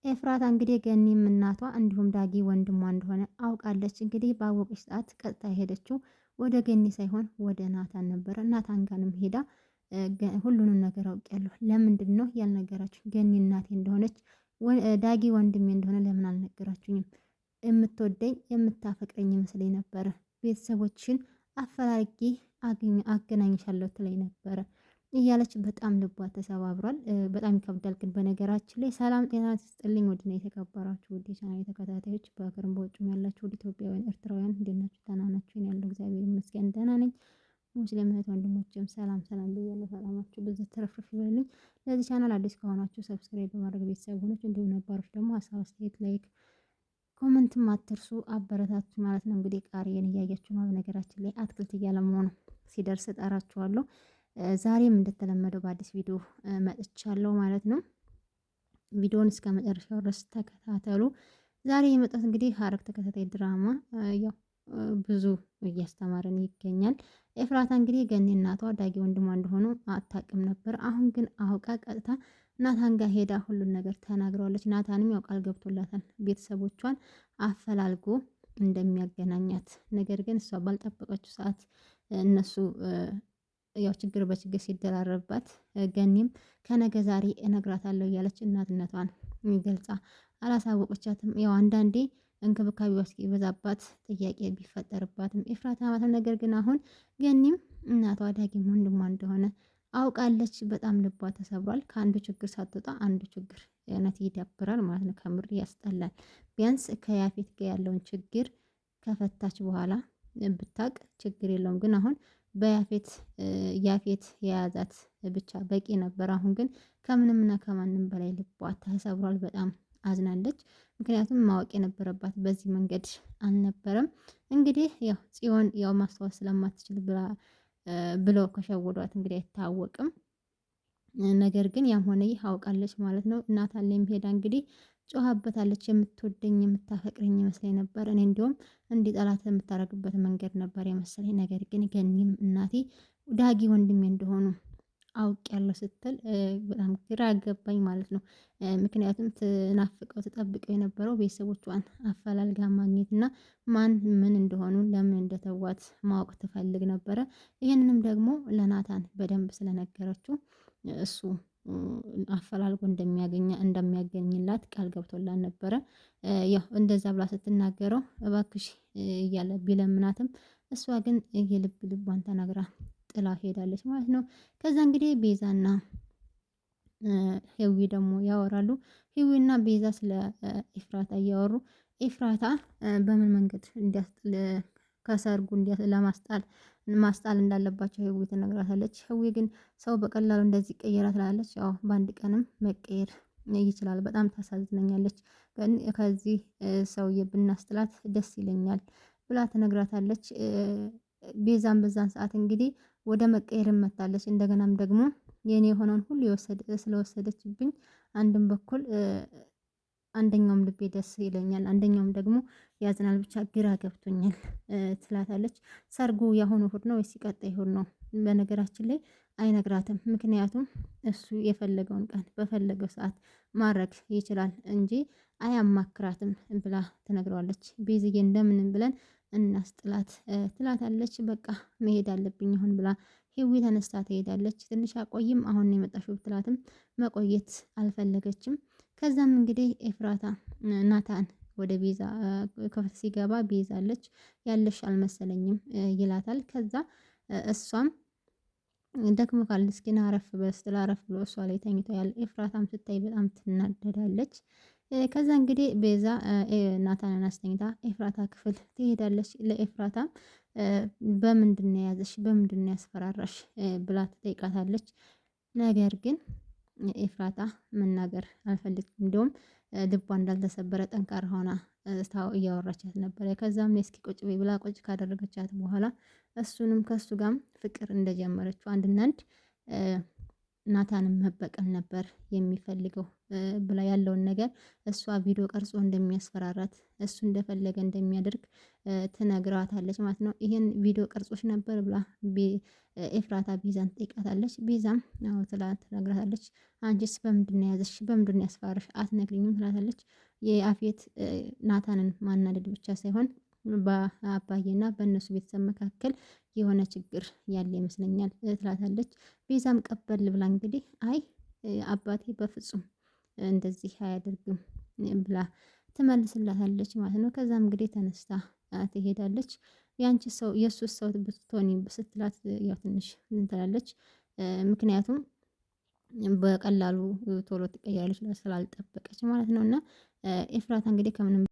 ኤፍራታ እንግዲህ ገኒም እናቷ እንዲሁም ዳጊ ወንድሟ እንደሆነ አውቃለች። እንግዲህ ባወቀች ሰዓት ቀጥታ የሄደችው ወደ ገኒ ሳይሆን ወደ ናታን ነበረ። ናታን ጋርም ሄዳ ሁሉንም ነገር አውቄያለሁ፣ ለምንድን ነው ያልነገራችሁ? ገኒ እናቴ እንደሆነች ዳጊ ወንድሜ እንደሆነ ለምን አልነገራችሁኝም? የምትወደኝ የምታፈቅረኝ ይመስለኝ ነበረ። ቤተሰቦችን አፈላልጌ አገናኝሻለሁ ትለኝ ነበረ እያለች በጣም ልቧ ተሰባብሯል። በጣም ይከብዳል። ግን በነገራችን ላይ ሰላም ጤና ይስጥልኝ ውድና የተከበራችሁ ውድ የቻናሌ ተከታታዮች በሀገርም በውጭም ያላችሁ ውድ ኢትዮጵያውያን ኤርትራውያን እንዴት ናችሁ? ደህና ናችሁ? እኔ ያለው እግዚአብሔር ይመስገን ደህና ነኝ። ሙስሊም እህት ወንድሞችም ሰላም ሰላም ብያለሁ። ሰላማችሁ ብዙ ትረፍርፍ ይበልኝ። ለዚህ ቻናል አዲስ ከሆናችሁ ሰብስክራይብ በማድረግ ቤተሰብ ሆኖች እንዲሁም ነባሮች ደግሞ ሀሳብ አስተያየት ላይክ ኮመንትም አትርሱ፣ አበረታቱ ማለት ነው። እንግዲህ ቃሪዬን እያያችሁ ነው። በነገራችን ላይ አትክልት እያለመሆኑ ሲደርስ እጠራችኋለሁ። ዛሬም እንደተለመደው በአዲስ ቪዲዮ መጥቻለሁ ማለት ነው። ቪዲዮውን እስከ መጨረሻው ድረስ ተከታተሉ። ዛሬ የመጣት እንግዲህ ሐረግ ተከታታይ ድራማ ያው ብዙ እያስተማረን ይገኛል። ኤፍራታ እንግዲህ ገኒ እናቷ ዳጊ ወንድሟ እንደሆኑ አታውቅም ነበር። አሁን ግን አውቃ ቀጥታ ናታን ጋር ሄዳ ሁሉን ነገር ተናግረዋለች። ናታንም ያው ቃል ገብቶላታል ቤተሰቦቿን አፈላልጎ እንደሚያገናኛት። ነገር ግን እሷ ባልጠበቀችው ሰዓት እነሱ ያው ችግር በችግር ሲደራረብባት ገኒም ከነገ ዛሬ እነግራታለሁ እያለች እናትነቷን ገልጻ አላሳወቀቻትም። ያው አንዳንዴ እንክብካቤዋ እስኪበዛባት ጥያቄ ቢፈጠርባትም ኤፍራታ ማለት ነገር ግን አሁን ገኒም እናቷ ዳጊም ወንድሟ እንደሆነ አውቃለች። በጣም ልቧ ተሰብሯል። ከአንዱ ችግር ሳትወጣ አንዱ ችግር እውነት ይደብራል ማለት ነው። ከምር ያስጠላል። ቢያንስ ከያፌት ጋር ያለውን ችግር ከፈታች በኋላ ብታቅ ችግር የለውም። ግን አሁን በያፌት ያፌት የያዛት ብቻ በቂ ነበር። አሁን ግን ከምንምና ከማንም በላይ ልቧ ተሰብሯል። በጣም አዝናለች። ምክንያቱም ማወቅ የነበረባት በዚህ መንገድ አልነበረም። እንግዲህ ያው ጽዮን ያው ማስታወስ ስለማትችል ብለው ከሸወዷት እንግዲህ አይታወቅም። ነገር ግን ያም ሆነ ይህ አውቃለች ማለት ነው። እናታለኝ ሄዳ እንግዲህ ጮሃበታለች። የምትወደኝ የምታፈቅረኝ ይመስለኝ ነበር። እኔ እንዲሁም እንዲጠላት የምታደርግበት መንገድ ነበር የመሰለኝ። ነገር ግን ገኒም እናቴ ዳጊ ወንድሜ እንደሆኑ አውቄያለሁ ስትል በጣም ግራ ገባኝ ማለት ነው። ምክንያቱም ትናፍቀው ትጠብቀው የነበረው ቤተሰቦቿን አፈላልጋ ማግኘት እና ማን ምን እንደሆኑ ለምን እንደተዋት ማወቅ ትፈልግ ነበረ። ይህንንም ደግሞ ለናታን በደንብ ስለነገረችው እሱ አፈላልጎ እንደሚያገኝላት ቃል ገብቶላት ነበረ። ያው እንደዛ ብላ ስትናገረው እባክሽ እያለ ቢለምናትም እሷ ግን የልብ ልቧን ተናግራ ጥላ ሄዳለች ማለት ነው። ከዛ እንግዲህ ቤዛና ሄዊ ደግሞ ያወራሉ። ሄዊና ቤዛ ስለ ኤፍራታ እያወሩ ኤፍራታ በምን መንገድ እንዲያስጥል ከሰርጉ ማስጣል እንዳለባቸው ህዊ ትነግራታለች። ህዊ ግን ሰው በቀላሉ እንደዚህ ይቀየራል ትላለች። ያው በአንድ ቀንም መቀየር ይችላል። በጣም ታሳዝነኛለች። ከዚህ ሰውዬ ብናስጥላት ደስ ይለኛል ብላ ትነግራታለች። ቤዛም በዛን ሰዓት እንግዲህ ወደ መቀየር መታለች። እንደገናም ደግሞ የኔ የሆነውን ሁሉ ስለወሰደችብኝ አንድም በኩል አንደኛውም ልቤ ደስ ይለኛል፣ አንደኛውም ደግሞ ያዝናል። ብቻ ግራ ገብቶኛል ትላታለች። ሰርጉ ያሁኑ እሁድ ነው ወይስ ቀጣይ እሁድ ነው? በነገራችን ላይ አይነግራትም። ምክንያቱም እሱ የፈለገውን ቀን በፈለገው ሰዓት ማድረግ ይችላል እንጂ አያማክራትም ብላ ትነግረዋለች። ቤዝዬ እንደምንም ብለን እናስጥላት ትላታለች። በቃ መሄድ አለብኝ አሁን ብላ ሂዊ ተነስታ ትሄዳለች። ትንሽ አቆይም አሁን የመጣሽው ትላትም መቆየት አልፈለገችም። ከዛም እንግዲህ ኤፍራታ ናታን ወደ ቤዛ ክፍል ሲገባ ቤዛ አለች። ያለሽ አልመሰለኝም ይላታል። ከዛ እሷም ደክሞ ካል እስኪና አረፍ በስትል አረፍ ብሎ እሷ ላይ ተኝቶ ያለ ኤፍራታም ስታይ በጣም ትናደዳለች። ከዛ እንግዲህ ቤዛ ናታንን አስተኝታ ኤፍራታ ክፍል ትሄዳለች። ለኤፍራታም በምንድነው የያዘሽ በምንድነው ያስፈራራሽ ብላ ትጠይቃታለች። ነገር ግን ኤፍራታ መናገር አልፈልግም፣ እንደውም ልቧ እንዳልተሰበረ ጠንካራ ሆና እያወራቻት ነበረ። ከዛም ላይ እስኪ ቁጭ በይ ብላ ቁጭ ካደረገቻት በኋላ እሱንም ከሱ ጋርም ፍቅር እንደጀመረችው አንድና አንድ ናታንን መበቀል ነበር የሚፈልገው ብላ ያለውን ነገር እሷ ቪዲዮ ቀርጾ እንደሚያስፈራራት እሱ እንደፈለገ እንደሚያደርግ ትነግራታለች ማለት ነው። ይሄን ቪዲዮ ቀርጾች ነበር ብላ ኤፍራታ ቤዛን ትጠይቃታለች። ቤዛም አዎ ትነግራታለች። አንቺስ በምንድን ነው የያዘሽ? በምንድን ነው ያስፈራራሽ? አትነግሪኝም ትላታለች። የአፌት ናታንን ማናደድ ብቻ ሳይሆን በአባዬና በእነሱ ቤተሰብ መካከል የሆነ ችግር ያለ ይመስለኛል ትላታለች። ቤዛም ቀበል ብላ እንግዲህ አይ አባቴ በፍጹም እንደዚህ አያደርግም ብላ ትመልስላታለች ማለት ነው። ከዛም እንግዲህ ተነስታ ትሄዳለች። ያንቺ ሰው የእሱ ሰው ብትሆኒ ስትላት ያው ትንሽ ትላለች። ምክንያቱም በቀላሉ ቶሎ ትቀየራለች ስላልጠበቀች ማለት ነው። እና ኤፍራታ እንግዲህ ከምንም